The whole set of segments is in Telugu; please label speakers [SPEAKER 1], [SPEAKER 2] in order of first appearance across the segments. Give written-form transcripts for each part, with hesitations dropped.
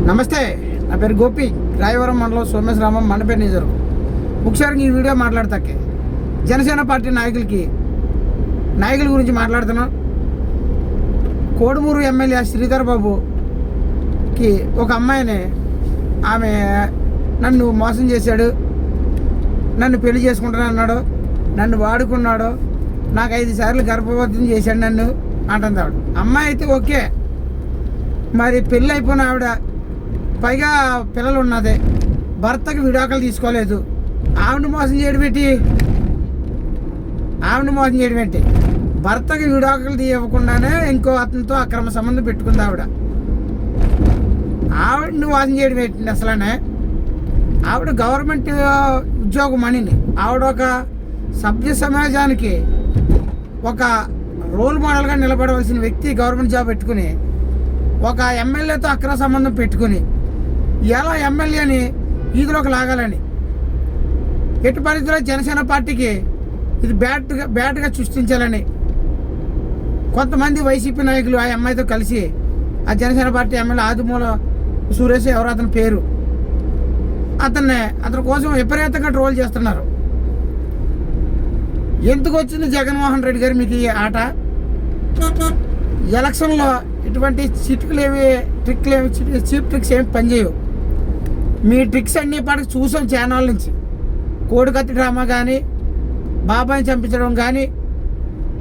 [SPEAKER 1] నమస్తే, నా పేరు గోపి, రాయవరం మండలం సోమేశ్వరం మండపేట నిజరు. ఒకసారి ఈ వీడియో మాట్లాడతాకే జనసేన పార్టీ నాయకుల గురించి మాట్లాడుతున్నాం. కోడుమూరు ఎమ్మెల్యే శ్రీధర్ బాబుకి ఒక అమ్మాయిని ఆమె నన్ను మోసం చేశాడు, నన్ను పెళ్లి చేసుకుంటాను అన్నాడు, నన్ను వాడుకున్నాడు, నాకు 5 సార్లు గర్భవతిని చేశాడు నన్ను అంటుంది ఆవిడ. అమ్మాయి అయితే ఓకే, మరి పెళ్ళి అయిపోయిన ఆవిడ, పైగా పిల్లలు ఉన్నదే, భర్తకి విడాకులు తీసుకోలేదు, ఆవిడని మోసం చేయడం ఏంటి? భర్తకి విడాకులు తీయకుండానే ఇంకో అతనితో అక్రమ సంబంధం పెట్టుకుంది ఆవిడని మోసం చేయడం ఏంటి? అసలనే ఆవిడ గవర్నమెంట్ ఉద్యోగం అనిని, ఆవిడ ఒక సభ్య సమాజానికి ఒక రోల్ మోడల్గా నిలబడవలసిన వ్యక్తి, గవర్నమెంట్ జాబ్ పెట్టుకుని ఒక ఎమ్మెల్యేతో అక్రమ సంబంధం పెట్టుకుని ఎలా ఎమ్మెల్యేని ఈదులోకి లాగాలని, ఎటు పరిధిలో జనసేన పార్టీకి ఇది బ్యాట్గా సృష్టించాలని కొంతమంది వైసీపీ నాయకులు ఆ అమ్మాయితో కలిసి ఆ జనసేన పార్టీ ఎమ్మెల్యే ఆదిమూల సురేష్ ఎవరు అతని పేరు, అతని కోసం విపరీతంగా ట్రోల్ చేస్తున్నారు. ఎందుకు వచ్చింది జగన్మోహన్ రెడ్డి గారు మీకు ఈ ఆట? ఎలక్షన్లో ఇటువంటి చీప్ ట్రిక్స్ ఏమి పనిచేయవు. మీ ట్రిక్స్ అన్ని పాటికి చూసాం ఛానల్ నుంచి. కోడికత్తి డ్రామా కానీ, బాబాయిని చంపించడం కానీ,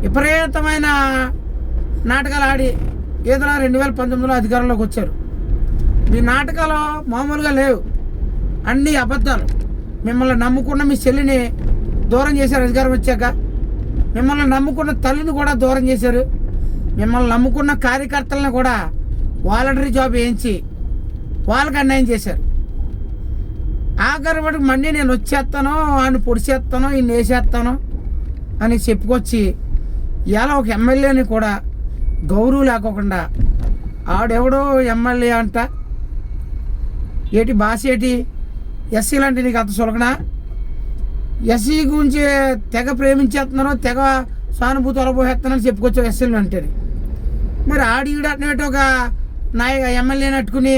[SPEAKER 1] విపరీతమైన నాటకాలు ఆడి ఏదో 2019లో అధికారంలోకి వచ్చారు. మీ నాటకాలు మామూలుగా లేవు, అన్నీ అబద్ధాలు. మిమ్మల్ని నమ్ముకున్న మీ చెల్లిని దూరం చేశారు అధికారం వచ్చాక, మిమ్మల్ని నమ్ముకున్న తల్లిని కూడా దూరం చేశారు, మిమ్మల్ని నమ్ముకున్న కార్యకర్తలను కూడా వాలంటరీ జాబ్ వేయించి వాళ్ళకి అన్యాయం చేశారు. ఆఖరి వాడికి మళ్ళీ నేను వచ్చేస్తాను, ఆయన పొడిచేస్తాను, ఈయన వేసేస్తాను అని చెప్పుకొచ్చి ఇలా ఒక ఎమ్మెల్యేని కూడా గౌరవం లేకోకుండా ఆడెవడో ఎమ్మెల్యే అంట, ఏటి భాష ఏంటి, ఎస్సీ లాంటి నీకు అంత సులకనా? ఎస్సీ గురించి తెగ ప్రేమించేస్తున్నాను, తెగ సానుభూతి అలబోహేస్తున్నాను చెప్పుకొచ్చావు ఎస్సీలు అంటే. మరి ఆడియుడు అన్నట్టు ఒక ఎమ్మెల్యేని అట్టుకుని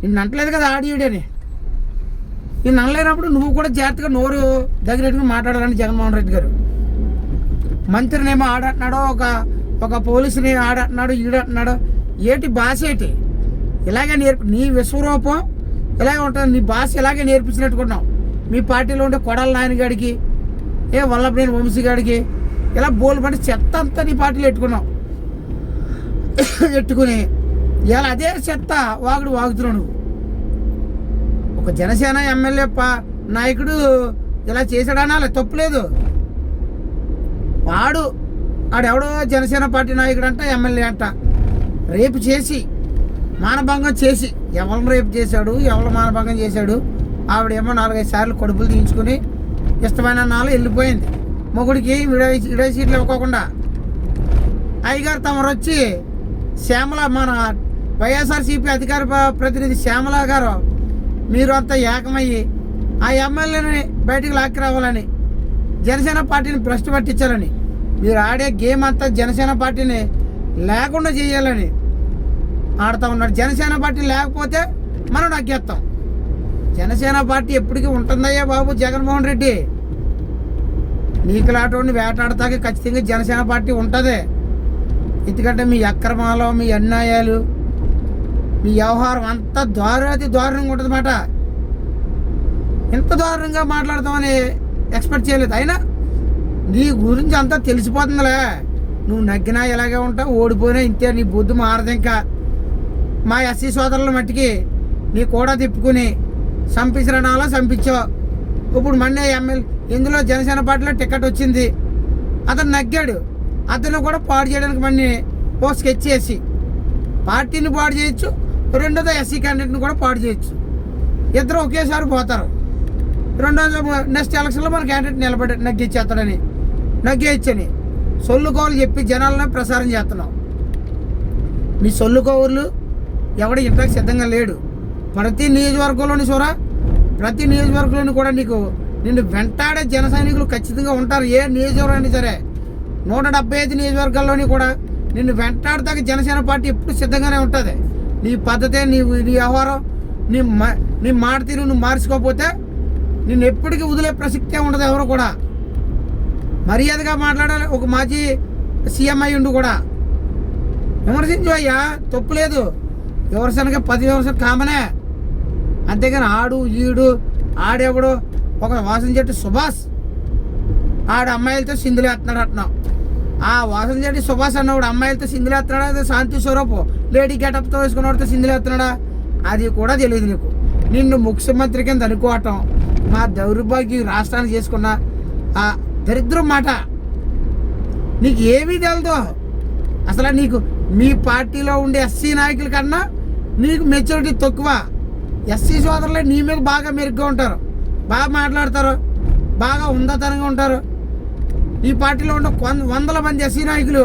[SPEAKER 1] నిన్ను అంటలేదు కదా ఆడియుడని. నిన్ను అనలేనప్పుడు నువ్వు కూడా జాగ్రత్తగా నోరు దగ్గర మాట్లాడాలని జగన్మోహన్ రెడ్డి గారు. మంత్రినేమో ఆడంటున్నాడో, ఒక పోలీసుని ఆడంటున్నాడు, ఈడంటున్నాడు. ఏటి భాష ఏంటి? ఇలాగే నీ విశ్వరూపం ఇలాగే ఉంటుంది, నీ భాష ఇలాగే నేర్పించినట్టుకున్నావు. మీ పార్టీలో ఉండే కొడాల నాయనగాడికి, వల్లభనేని వంశీ గాడికి ఇలా బోల్ పడి చెత్త అంతా నీ పార్టీలో ఎట్టుకుని ఇలా అదే చెత్త వాగుతున్నావు నువ్వు. ఒక జనసేన ఎమ్మెల్యే నాయకుడు ఇలా చేశాడనాలి, తప్పులేదు. ఆడెవడో జనసేన పార్టీ నాయకుడు అంట, ఎమ్మెల్యే అంట, రేపు చేసి మానభంగం చేసి, ఎవరిని రేపు చేశాడు, ఎవరు మానభంగం చేశాడు, ఆవిడేమో 4-5 సార్లు కడుపులు తీయించుకుని ఇష్టమైన నాలు వెళ్ళిపోయింది. మొగుడికి విడే సీట్లు ఇవ్వకోకుండా అయ్యగారు తమరు వచ్చి శ్యామల, మన వైఎస్ఆర్సీపీ అధికార ప్రతినిధి శ్యామల గారు, మీరు అంతా ఏకమయ్యి ఆ ఎమ్మెల్యేని బయటికి లాక్కి రావాలని, జనసేన పార్టీని భ్రష్టు పట్టించాలని, మీరు ఆడే గేమ్ అంతా జనసేన పార్టీని లేకుండా చేయాలని ఆడుతూ ఉన్నారు. జనసేన పార్టీ లేకపోతే మనం నగ్గేస్తాం. జనసేన పార్టీ ఎప్పటికీ ఉంటుందయ్యా బాబు జగన్మోహన్ రెడ్డి. నీకులాటోని వేటాడతాకి ఖచ్చితంగా జనసేన పార్టీ ఉంటుంది. ఎందుకంటే మీ అక్రమాలు, మీ అన్యాయాలు, మీ వ్యవహారం అంతా దారుణంగా ఉంటుంది మాట. ఇంత దారుణంగా మాట్లాడతామని ఎక్స్పెక్ట్ చేయలేదు. అయినా నీ గురించి అంతా తెలిసిపోతుందిలే. నువ్వు నగ్గినా ఇలాగే ఉంటావు, ఓడిపోయినా ఇంతే, నీ బుద్ధి మారదు. ఇంకా మా ఎస్సీ సోదరుల మట్టికి నీ కూడా తిప్పుకుని చంపించడాలో చంపించావు. ఇప్పుడు మొన్నే ఇందులో జనసేన పార్టీలో టికెట్ వచ్చింది, అతను నగ్గాడు. అతను కూడా పాడు చేయడానికి మళ్ళీ ఓ స్కెచ్ చేసి పార్టీని పాడు చేయొచ్చు, రెండోదో ఎస్సీ క్యాండిడేట్ని కూడా పాడు చేయొచ్చు. ఇద్దరు ఒకేసారి పోతారు. రెండోది నెక్స్ట్ ఎలక్షన్లో మన క్యాండిడేట్ నిలబడి నగ్గేయచ్చని సొల్లు కౌరులు చెప్పి జనాలను ప్రసారం చేస్తున్నావు. నీ సొల్లు కౌరులు ఎవడు ఇంట్లోకి సిద్ధంగా లేడు. ప్రతి నియోజకవర్గంలోని కూడా నిన్ను వెంటాడే జన సైనికులు ఖచ్చితంగా ఉంటారు. ఏ నియోజకవర్గం అయినా సరే 175 నియోజకవర్గాల్లోని కూడా నిన్ను వెంటాడతాక జనసేన పార్టీ ఎప్పుడు సిద్ధంగానే ఉంటుంది. నీ పద్ధతే నీ వ్యవహారం నీ మాట తీరు నువ్వు మార్చుకోకపోతే నిన్ను ఎప్పటికీ వదిలే ప్రసక్తే ఉండదు. ఎవరు కూడా మర్యాదగా మాట్లాడాలి. ఒక మాజీ సీఎం అయి ఉండు కూడా విమర్శించు అయ్యా, తప్పు లేదు. విమర్శనగా 10 విమర్శలు కామనే. అంతేగాని ఆడెవడు ఒక వాసనశెట్టి సుభాష్ ఆడు అమ్మాయిలతో సింధులేస్తున్నాడు అంటున్నావు. ఆ వాసనశెట్టి సుభాష్ అన్నవాడు అమ్మాయిలతో సింధులేస్తున్నాడా? అదే శాంతి స్వరూపు లేడీ గెటప్తో వేసుకున్నవాడితో సింధులేస్తున్నాడా? అది కూడా తెలియదు నీకు. నిన్ను ముఖ్యమంత్రి కింద అనుకోవటం మా దౌర్భాగ్యం రాష్ట్రాన్ని చేసుకున్న ఆ దరిద్రం మాట నీకు ఏమీ తెలదు. అసలు నీకు మీ పార్టీలో ఉండే ఎస్సీ నాయకుల కన్నా నీకు మెచ్యూరిటీ తక్కువ. ఎస్సీ సోదరులే నీ మీద బాగా మెరుగ్గా ఉంటారు, బాగా మాట్లాడతారు, బాగా ఉందతనంగా ఉంటారు. ఈ పార్టీలో ఉండే వందల మంది ఎస్సీ నాయకులు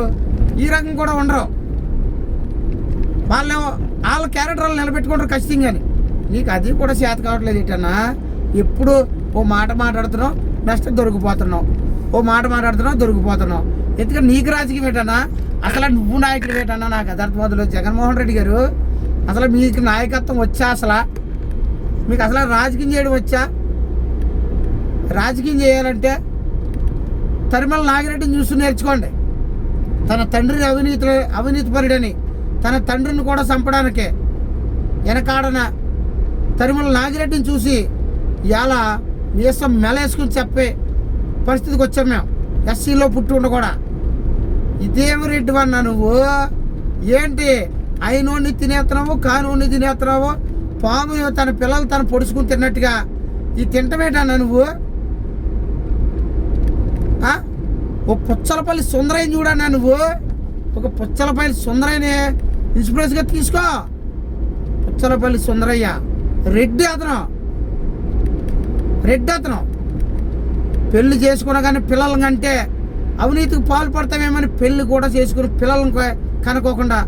[SPEAKER 1] ఈ రకం కూడా ఉండరు. వాళ్ళ క్యారెక్టర్ వాళ్ళు నిలబెట్టుకుంటారు ఖచ్చితంగా. నీకు అది కూడా చేత కావట్లేదు. ఏంటన్నా ఎప్పుడు ఓ మాట మాట్లాడుతున్నావు, నెక్స్ట్ దొరికిపోతున్నావు, ఓ మాట మాట్లాడుతున్నావు, దొరికిపోతున్నావు. ఎందుకంటే నీకు రాజకీయం ఏంటన్నా? అసలు నువ్వు నాయకుడు ఏంటన్నా? నాకు అర్థమవుతుంది. జగన్మోహన్ రెడ్డి గారు అసలు మీకు నాయకత్వం వచ్చా? అసలు మీకు అసలు రాజకీయం చేయడం వచ్చా? రాజకీయం చేయాలంటే తరిమల నాగిరెడ్డిని చూసి నేర్చుకోండి. తన తండ్రి అవినీతిపరుడని తన తండ్రిని కూడా చంపడానికే వెనకాడన తరిమల నాగిరెడ్డిని చూసి ఇలా మీసం మెలేసుకుని చెప్పే పరిస్థితికి వచ్చాం మేము. ఎస్సీలో పుట్టి ఉండ కూడా ఇదేమి రెడ్డి అన్నా నువ్వు? ఏంటి అయినోడిని తినేస్తున్నావు, కానోడిని తినేస్తున్నావు, పాము తన పిల్లలు తను పొడుచుకుని తిన్నట్టుగా ఈ తింటమేటన్నా నువ్వు? ఒక పుచ్చలపల్లి సుందరయ్య చూడన్నా నువ్వు. ఒక పుచ్చలపల్లి సుందరయ్యని ఇన్స్పిరేషన్గా తీసుకో. పుచ్చలపల్లి సుందరయ్య రెడ్డి అతను పెళ్లి చేసుకున్నా కానీ పిల్లల కంటే అవినీతికి పాల్పడతామేమని పెళ్లి కూడా చేసుకుని పిల్లలను కనుకోకుండా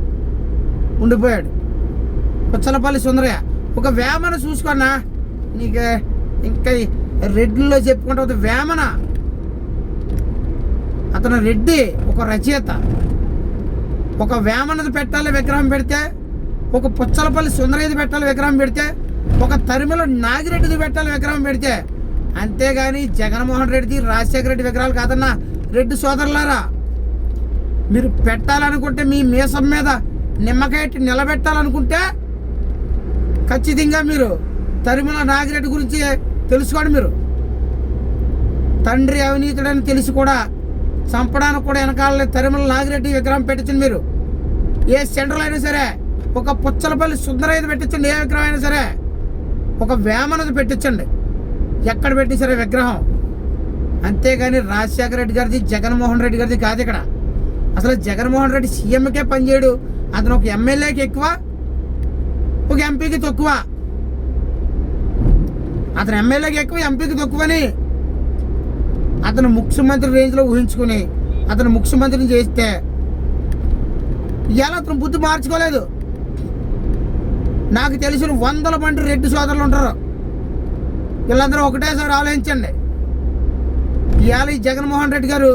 [SPEAKER 1] ఉండిపోయాడు పుచ్చలపల్లి సుందరయ్య. ఒక వేమన చూసుకున్నా నీకు ఇంకా రెడ్డిలో చెప్పుకుంటే వేమన. అతను రెడ్డి, ఒక రచయిత. ఒక వేమనది పెట్టాలి విగ్రహం పెడితే, ఒక పుచ్చలపల్లి సుందరయ్యది పెట్టాలి విగ్రహం పెడితే, ఒక తరిమల నాగిరెడ్డిది పెట్టాలి విగ్రహం పెడితే. అంతేగాని జగన్మోహన్ రెడ్డిది, రాజశేఖర రెడ్డి విగ్రహాలు కాదన్నా. రెడ్డి సోదరులారా, మీరు పెట్టాలనుకుంటే మీ మీసం మీద నిమ్మకాయ నిలబెట్టాలనుకుంటే ఖచ్చితంగా మీరు తరిమల నాగిరెడ్డి గురించి తెలుసుకోండి. మీరు తండ్రి అవినీతుడని తెలిసి కూడా చంపడానికి కూడా వెనకాల తరిమల నాగిరెడ్డి విగ్రహం పెట్టించండి. మీరు ఏ సెంట్రల్ అయినా సరే ఒక పుచ్చలపల్లి సుందరయ్యది పెట్టించండి. ఏ విగ్రహం అయినా సరే ఒక వేమనది పెట్టించండి. ఎక్కడ పెట్టించారే విగ్రహం. అంతేగాని రాజశేఖర రెడ్డి గారిది, జగన్మోహన్ రెడ్డి గారిది కాదు ఇక్కడ. అసలు జగన్మోహన్ రెడ్డి సీఎంకే పనిచేయడు. అతను ఒక ఎమ్మెల్యేకి ఎక్కువ, ఒక ఎంపీకి తక్కువ. అతను ఎమ్మెల్యేకి ఎక్కువ, ఎంపీకి తక్కువని అతను ముఖ్యమంత్రి రేంజ్లో ఊహించుకుని అతను ముఖ్యమంత్రిని చేస్తే ఇలా అతను బుద్ధి మార్చుకోలేదు. నాకు తెలిసిన వందల మంది రెడ్డి సోదరులు ఉంటారు. వీళ్ళందరూ ఒకటేసారి ఆలోచించండి. ఇవాళ ఈ జగన్మోహన్ రెడ్డి గారు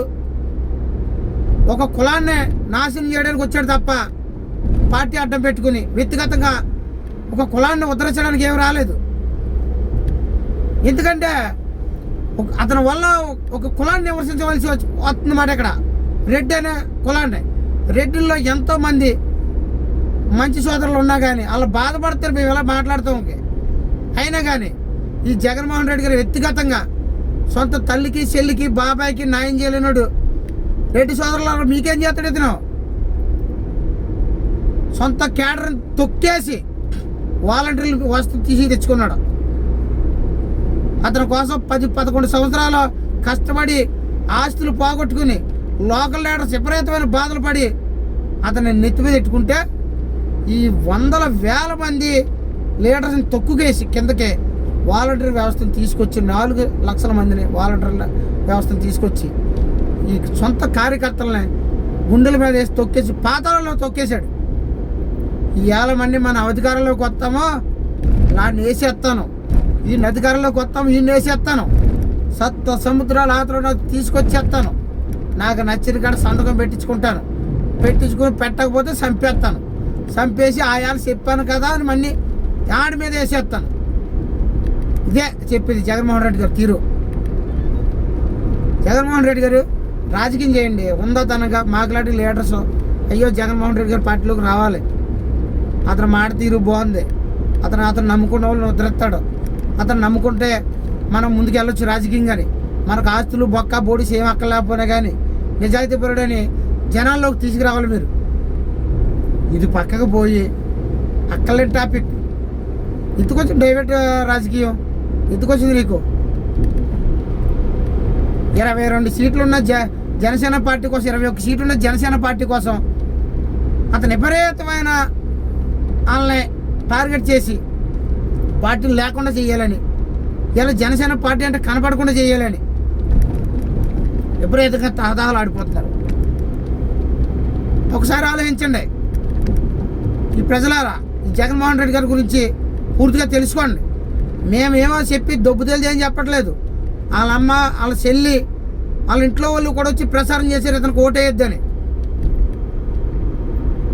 [SPEAKER 1] ఒక కులాన్ని నాశనం చేయడానికి వచ్చాడు తప్ప పార్టీ అడ్డం పెట్టుకుని వ్యక్తిగతంగా ఒక కులాన్ని ఉద్ధరించడానికి ఏమి రాలేదు. ఎందుకంటే అతని వల్ల ఒక కులాన్ని విమర్శించవలసి వస్తుందన్నమాట. ఇక్కడ రెడ్డి అనే కులాన్ని, రెడ్డిల్లో ఎంతోమంది మంచి సోదరులు ఉన్నా కానీ వాళ్ళు బాధపడతారు మేము ఇలా మాట్లాడతాం. అయినా కానీ ఈ జగన్మోహన్ రెడ్డి గారు వ్యక్తిగతంగా సొంత తల్లికి, చెల్లికి, బాబాయికి న్యాయం చేయలేనాడు. రెడ్డి సోదరులు మీకేం చేస్తాడు? ఇతను సొంత క్యాడర్ని తొక్కేసి వాలంటీర్లు వస్తు తీసి తెచ్చుకున్నాడు. అతని కోసం 10-11 సంవత్సరాలు కష్టపడి ఆస్తులు పోగొట్టుకుని లోకల్ లీడర్స్ విపరీతమైన బాధలు పడి అతన్ని నెత్తి మీద పెట్టుకుంటే ఈ వందల వేల మంది లీడర్స్ని తొక్కుకేసి కిందకే వాలంటీర్ వ్యవస్థను తీసుకొచ్చి 4 లక్షల మందిని వాలంటీర్ల వ్యవస్థను తీసుకొచ్చి ఈ సొంత కార్యకర్తలని గుండెల మీద వేసి తొక్కేసి పాతాళంలో తొక్కేశాడు. ఈ 1000 మంది మన అధికారంలోకి వస్తామో నాన్ని వేసేస్తాను, ఈ అధికారంలోకి వస్తాము ఈయన వేసేస్తాను, సప్త సముద్రాల ఆతలో తీసుకొచ్చేస్తాను, నాకు నచ్చిన కాడ సంతకం పెట్టించుకుంటాను, పెట్టించుకుని పెట్టకపోతే చంపేస్తాను, చంపేసి ఆయాలు చెప్పాను కదా అని మళ్ళీ ఆడి మీద వేసేస్తాను. ఇదే చెప్పేది జగన్మోహన్ రెడ్డి గారు తీరు. జగన్మోహన్ రెడ్డి గారు రాజకీయం చేయండి, ఉందోతనగా మాకులాంటి లీడర్స్ అయ్యో జగన్మోహన్ రెడ్డి గారు పార్టీలోకి రావాలి, అతను మాట తీరు బాగుంది, అతను నమ్ముకున్న వాళ్ళు వదిలేస్తాడు, అతను నమ్ముకుంటే మనం ముందుకు వెళ్ళొచ్చు రాజకీయం. కానీ మనకు ఆస్తులు బొక్క బోడిసి ఏం అక్కర్లేకపోయినా కానీ నిజాయితీపరుడని జనాల్లోకి తీసుకురావాలి మీరు. ఇది పక్కకు పోయి అక్కర్లేని టాపిక్ ఎందుకొచ్చి డైవర్ట్ రాజకీయం ఎందుకొచ్చింది నీకు? 22 సీట్లు ఉన్న జనసేన పార్టీ కోసం, 21 సీట్లు ఉన్న జనసేన పార్టీ కోసం అతను విపరీతమైన వాళ్ళని టార్గెట్ చేసి పార్టీలు లేకుండా చేయాలని, ఇలా జనసేన పార్టీ అంటే కనపడకుండా చేయాలని విపరీతంగా తహతహలు ఆడిపోతున్నారు. ఒకసారి ఆలోచించండి ఈ ప్రజలారా, ఈ జగన్మోహన్ రెడ్డి గారి గురించి పూర్తిగా తెలుసుకోండి. మేమేమో చెప్పి దొబ్బుతేలు చేయని చెప్పట్లేదు. వాళ్ళ అమ్మ, వాళ్ళ చెల్లి, వాళ్ళ ఇంట్లో వాళ్ళు కూడా వచ్చి ప్రచారం చేశారు అతనికి ఓటేయొద్దని.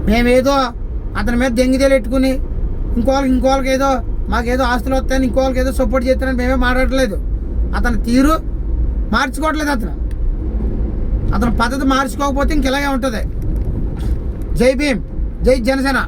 [SPEAKER 1] మేమేదో అతని మీద దెంగిదేలు పెట్టుకుని ఇంకోళ్ళకి ఏదో మాకేదో ఆస్తులు వస్తాయని ఇంకోళ్ళకి ఏదో సపోర్ట్ చేస్తానని మేమే మాట్లాడట్లేదు. అతని తీరు మార్చుకోవట్లేదు. అతని పద్ధతి మార్చుకోకపోతే ఇంక ఇలాగే ఉంటుంది. జై భీమ్, జై జనసేన.